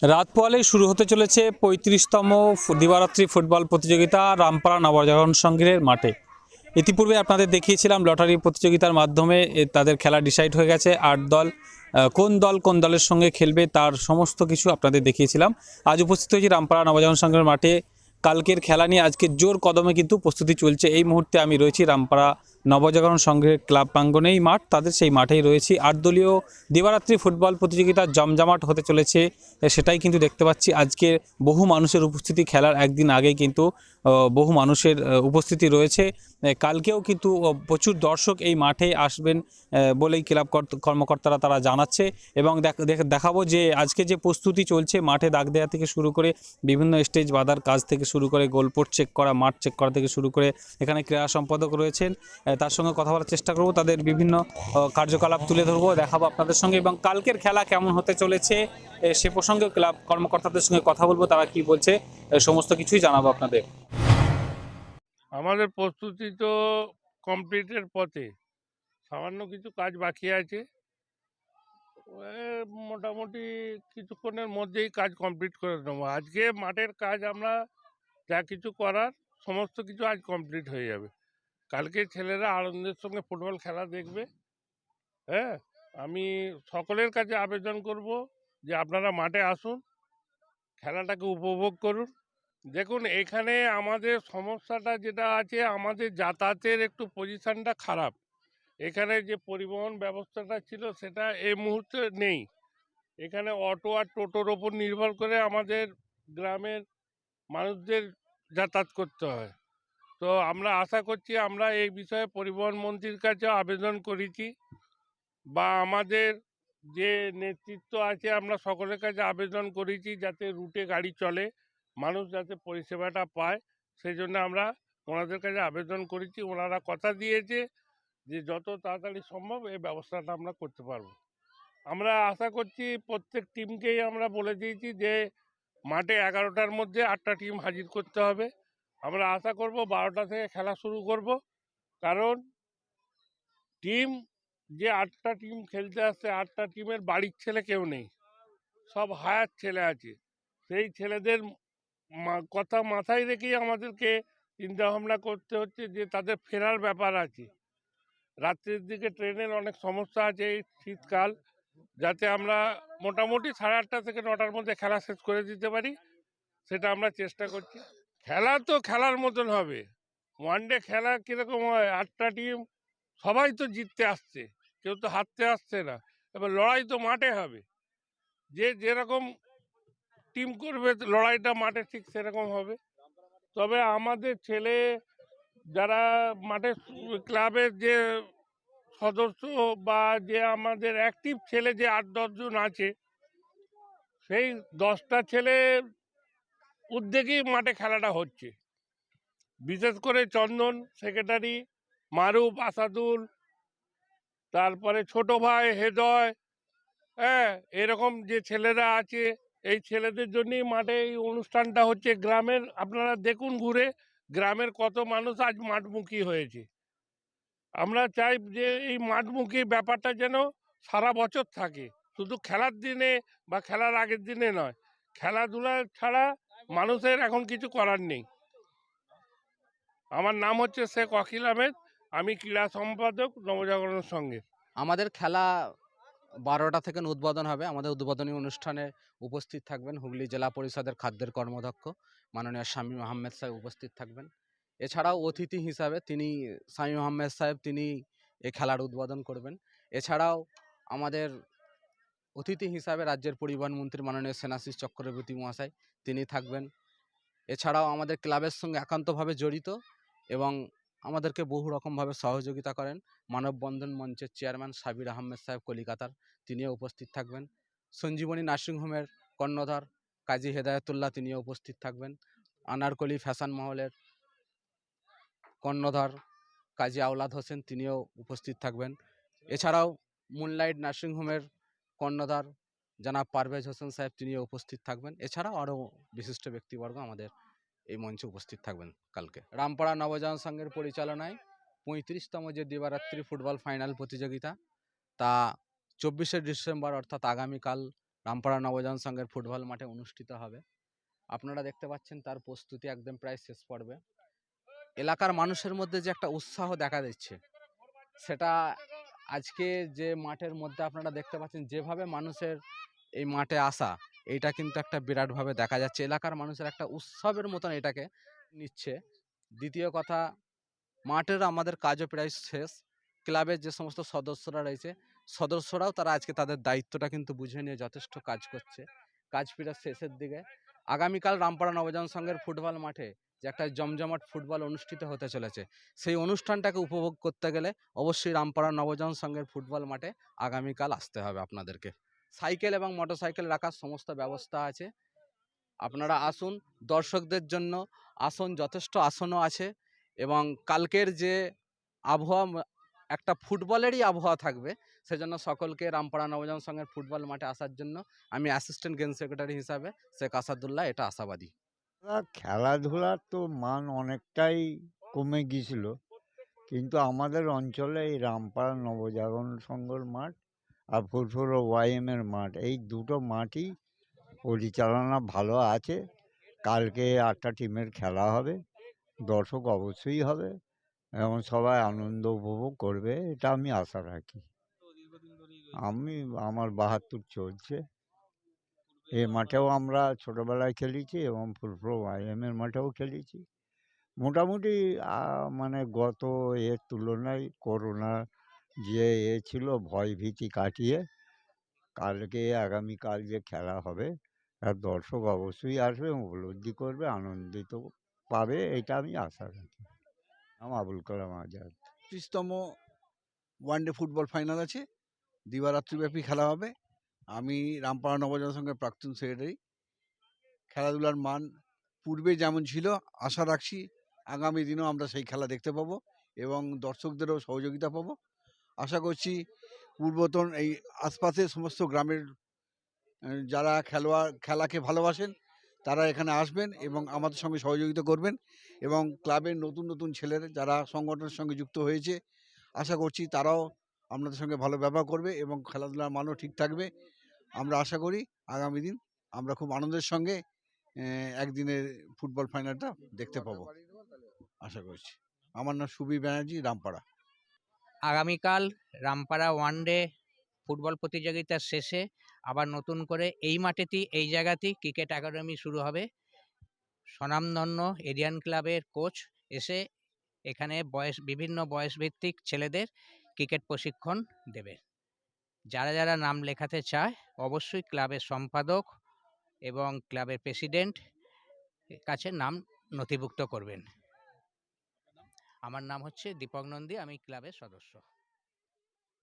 রাত পোয়ালেই শুরু হতে চলেছে ৩৫তম দিবারাত্রি ফুটবল প্রতিযোগিতা রামপাড়া নবজাগরণ সংঘের মাঠে। ইতিপূর্বে আপনাদের দেখিয়েছিলাম লটারি প্রতিযোগিতার মাধ্যমে তাদের খেলা ডিসাইড হয়ে গেছে। ৮ দল, কোন দলের সঙ্গে খেলবে তার সমস্ত কিছু আপনাদের দেখিয়েছিলাম। আজ উপস্থিত হয়েছি রামপাড়া নবজাগরণ সংঘের মাঠে। কালকের খেলা নিয়ে আজকে জোর কদমে কিন্তু প্রস্তুতি চলছে। এই মুহূর্তে আমি রয়েছি রামপাড়া নবজাগরণ সংঘের ক্লাব প্রাঙ্গণেই মাঠ, তাদের সেই মাঠেই রয়েছি। ৮ দলীয় দিবারাত্রি ফুটবল প্রতিযোগিতা জমজমাট হতে চলেছে, সেটাই কিন্তু দেখতে পাচ্ছি। আজকে বহু মানুষের উপস্থিতি, খেলার একদিন আগেই কিন্তু বহু মানুষের উপস্থিতি রয়েছে। কালকেও কিন্তু প্রচুর দর্শক এই মাঠে আসবেন বলেই ক্লাব কর্মকর্তারা তারা জানাচ্ছে। এবং দেখাবো যে আজকে যে প্রস্তুতি চলছে মাঠে দাগ দেওয়া থেকে শুরু করে বিভিন্ন স্টেজ বাঁধার কাজ থেকে শুরু করে গোলপোস্ট চেক করা, মাঠ চেক করা থেকে শুরু করে এখানে ক্রীড়া সম্পাদক রয়েছেন, তার সঙ্গে কথা বলার চেষ্টা করব, তাদের বিভিন্ন কার্যকলাপ তুলে ধরবো, দেখাবো আপনাদের সঙ্গে। এবং কালকের খেলা কেমন হতে চলেছে সে প্রসঙ্গে ক্লাব কর্মকর্তাদের সঙ্গে কথা বলবো, তারা কি বলছে সমস্ত কিছুই জানাবো আপনাদের। আমাদের প্রস্তুতি তো কমপ্লিটের পথে, সামান্য কিছু কাজ বাকি আছে। মোটামুটি কিছুক্ষণের মধ্যেই কাজ কমপ্লিট করে নেবো। আজকে মাঠের কাজ আমরা যা কিছু করার সমস্ত কিছু আজ কমপ্লিট হয়ে যাবে। কালকে ছেলেরা আনন্দের সঙ্গে ফুটবল খেলা দেখবে। হ্যাঁ, আমি সকলের কাছে আবেদন করব যে আপনারা মাঠে আসুন, খেলাটাকে উপভোগ করুন। দেখুন, এখানে আমাদের সমস্যাটা যেটা আছে, আমাদের যাতায়াতের একটু পজিশনটা খারাপ। এখানে যে পরিবহন ব্যবস্থাটা ছিল সেটা এই মুহূর্তে নেই। এখানে অটো আর টোটোর ওপর নির্ভর করে আমাদের গ্রামের মানুষদের যাতায়াত করতে হয়। তো আমরা আশা করছি, আমরা এই বিষয়ে পরিবহন মন্ত্রীর কাছে আবেদন করেছি, বা আমাদের যে নেতৃত্ব আছে আমরা সকলের কাছে আবেদন করেছি যাতে রুটে গাড়ি চলে, মানুষ যাতে পরিষেবাটা পায়। সেই জন্য আমরা ওনাদের কাছে আবেদন করেছি। ওনারা কথা দিয়েছে যে যত তাড়াতাড়ি সম্ভব এই ব্যবস্থাটা আমরা করতে পারবো। আমরা আশা করছি, প্রত্যেক টিমকেই আমরা বলে দিয়েছি যে মাঠে 11টার মধ্যে 8টা টিম হাজির করতে হবে। আমরা আশা করব 12টা থেকে খেলা শুরু করব, কারণ টিম যে 8টা টিম খেলতে আসছে, 8টা টিমের বাড়ির ছেলে কেউ নেই, সব হায়ার ছেলে আছে। সেই ছেলেদের কথা মাথায় রেখেই আমাদেরকে চিন্তা ভাবনা করতে হচ্ছে যে তাদের ফেরার ব্যাপার আছে। রাত্রের দিকে ট্রেনের অনেক সমস্যা আছে এই শীতকাল, যাতে আমরা মোটামুটি 8:30 থেকে 9টার মধ্যে খেলা শেষ করে দিতে পারি, সেটা আমরা চেষ্টা করছি। খেলা তো খেলার মতন হবে। ওয়ানডে খেলা কীরকম হয়, 8টা টিম সবাই তো জিততে আসছে, কেউ তো হারতে আসছে না। এবার লড়াই তো মাঠে হবে, যে যেরকম টিম করবে লড়াইটা মাঠে ঠিক সেরকম হবে। তবে আমাদের ছেলে যারা মাঠে ক্লাবের যে সদস্য বা যে আমাদের অ্যাক্টিভ ছেলে যে 8-10 জন আছে, সেই 10টা ছেলে উদ্যোগেই মাঠে খেলাটা হচ্ছে। বিশেষ করে চন্দন সেক্রেটারি, মারুফ, আসাদুল, তারপরে ছোট ভাই হেদয়, হ্যাঁ, এরকম যে ছেলেরা আছে, এই ছেলেদের জন্যই মাঠে এই অনুষ্ঠানটা হচ্ছে। গ্রামের আপনারা দেখুন ঘুরে, গ্রামের কত মানুষ আজ মাঠমুখী হয়েছে। আমরা চাই যে এই মাঠমুখী ব্যাপারটা যেন সারা বছর থাকে, শুধু খেলার দিনে বা খেলার আগের দিনে নয়। খেলাধুলা ছাড়া মানুষের এখন কিছু করার নেই। আমার নাম হচ্ছে শেখ ওয়াকিল আহমেদ, আমি ক্রীড়া সম্পাদক নবজাগরণের সঙ্গে। আমাদের খেলা 12টা থেকে উদ্বোধন হবে। আমাদের উদ্বোধনী অনুষ্ঠানে উপস্থিত থাকবেন হুগলি জেলা পরিষদের খাদ্যের কর্মদক্ষ মাননীয় শামীম আহমেদ সাহেব উপস্থিত থাকবেন। এছাড়াও অতিথি হিসাবে শামীম আহমেদ সাহেব তিনি এই খেলার উদ্বোধন করবেন। এছাড়াও আমাদের অতিথি হিসাবে রাজ্যের পরিবহন মন্ত্রী মাননীয় সেনাশিস চক্রবর্তী মহাশয় তিনি থাকবেন। এছাড়াও আমাদের ক্লাবের সঙ্গে একান্তভাবে জড়িত এবং আমাদেরকে বহু রকমভাবে সহযোগিতা করেন মানববন্ধন মঞ্চের চেয়ারম্যান সাবির আহমেদ সাহেব কলিকাতার, তিনিও উপস্থিত থাকবেন। সঞ্জীবনী নার্সিংহোমের কর্ণধার কাজী হেদায়তুল্লাহ তিনিও উপস্থিত থাকবেন। আনারকলি ফ্যাশন মহলের কর্ণধার কাজী আওলাদ হোসেন তিনিও উপস্থিত থাকবেন। এছাড়াও মুনলাইট নার্সিংহোমের কর্ণধার জনাব পারভেজ হোসেন সাহেব তিনিও উপস্থিত থাকবেন। এছাড়াও আরও বিশিষ্ট ব্যক্তিবর্গ আমাদের এই মঞ্চে উপস্থিত থাকবেন কালকে। রামপাড়া নবজাগরণ সংঘের পরিচালনায় 35তম যে দিবারাত্রি ফুটবল ফাইনাল প্রতিযোগিতা, তা 24শে ডিসেম্বর অর্থাৎ আগামীকাল রামপাড়া নবজাগরণ সংঘের ফুটবল মাঠে অনুষ্ঠিত হবে। আপনারা দেখতে পাচ্ছেন তার প্রস্তুতি একদম প্রায় শেষ পর্বে। এলাকার মানুষের মধ্যে যে একটা উৎসাহ দেখা দিচ্ছে, সেটা আজকে যে মাঠের মধ্যে আপনারা দেখতে পাচ্ছেন যেভাবে মানুষের এই মাঠে আসা, এইটা কিন্তু একটা বিরাটভাবে দেখা যাচ্ছে। এলাকার মানুষের একটা উৎসবের মতন এটাকে নিচ্ছে। দ্বিতীয় কথা, মাঠের আমাদের কাজও প্রায় শেষ। ক্লাবের যে সমস্ত সদস্যরা রয়েছে, সদস্যরাও তারা আজকে তাদের দায়িত্বটা কিন্তু বুঝে নিয়ে যথেষ্ট কাজ করছে। কাজ প্রায় শেষের দিকে। আগামীকাল রামপাড়া নবজাগরণ সংঘের ফুটবল মাঠে যে একটা জমজমাট ফুটবল অনুষ্ঠিত হতে চলেছে, সেই অনুষ্ঠানটাকে উপভোগ করতে গেলে অবশ্যই রামপাড়া নবজাগরণ সংঘের ফুটবল মাঠে আগামীকাল আসতে হবে আপনাদেরকে। সাইকেল এবং মোটরসাইকেল রাখার সমস্ত ব্যবস্থা আছে, আপনারা আসুন। দর্শকদের জন্য আসন, যথেষ্ট আসনও আছে। এবং কালকের যে আবহাওয়া, একটা ফুটবলেরই আবহাওয়া থাকবে, সেজন্য সকলকে রামপাড়া নবজাগরণ সংঘের ফুটবল মাঠে আসার জন্য আমি অ্যাসিস্ট্যান্ট গেম সেক্রেটারি হিসাবে শেখ আসাদুল্লাহ এটা আশাবাদী। খেলাধুলার তো মান অনেকটাই কমে গিয়েছিল, কিন্তু আমাদের অঞ্চলে এই রামপাড়া নবজাগরণ সংঘর মাঠ আর ফুরফুরা ওয়াইএমের মাঠ, এই দুটো মাঠই পরিচালনা ভালো আছে। কালকে 8টা টিমের খেলা হবে, দর্শক অবশ্যই হবে এবং সবাই আনন্দ উপভোগ করবে, এটা আমি আশা রাখি। আমার 72 চলছে। এই মাঠেও আমরা ছোটবেলায় খেলেছি এবং ফুরফুরা ওয়াইএমের মাঠেও খেলেছি। মোটামুটি মানে গত এর তুলনায় করোনা যে ছিল, ভয় ভীতি কাটিয়ে আগামীকাল যে খেলা হবে, তার দর্শক অবশ্যই আসবে এবং উপলব্ধি করবে, আনন্দিত পাবে, এটা আমি আশা রাখি। নাম Abul Kalam Azad. ৩০তম one day football final আছে, দিবারাত্রিব্যাপী খেলা হবে। আমি রামপাড়া নবজাগরণ সংঘের প্রাক্তন সেক্রেটারি। খেলাধুলার মান পূর্বে যেমন ছিল, আশা রাখছি আগামী দিনেও আমরা সেই খেলা দেখতে পাবো এবং দর্শকদেরও সহযোগিতা পাবো। আশা করছি পূর্বতন এই আশপাশের সমস্ত গ্রামের যারা খেলাকে ভালোবাসেন, তারা এখানে আসবেন এবং আমাদের সঙ্গে সহযোগিতা করবেন। এবং ক্লাবের নতুন নতুন ছেলেরা যারা সংগঠনের সঙ্গে যুক্ত হয়েছে, আশা করছি তারাও আপনাদের সঙ্গে ভালো ব্যবহার করবে এবং খেলাধুলার মানও ঠিক থাকবে। আমরা আশা করি আগামী দিন আমরা খুব আনন্দের সঙ্গে একদিনের ফুটবল ফাইনালটা দেখতে পাবো, আশা করছি। আমার নাম সুবীর ব্যানার্জি, রামপাড়া। আগামীকাল রামপাড়া ওয়ানডে ফুটবল প্রতিযোগিতার শেষে আবার নতুন করে এই মাঠেতেই, এই জায়গাতেই ক্রিকেট একাডেমি শুরু হবে। স্বনামধন্য এরিয়ান ক্লাবের কোচ এসে এখানে বিভিন্ন বয়সভিত্তিক ছেলেদের ক্রিকেট প্রশিক্ষণ দেবে। যারা যারা নাম লেখাতে চায় অবশ্যই ক্লাবের সম্পাদক এবং ক্লাবের প্রেসিডেন্ট কাছে নাম নথিভুক্ত করবেন। আমার নাম হচ্ছে দীপক নন্দী, আমি ক্লাবের সদস্য।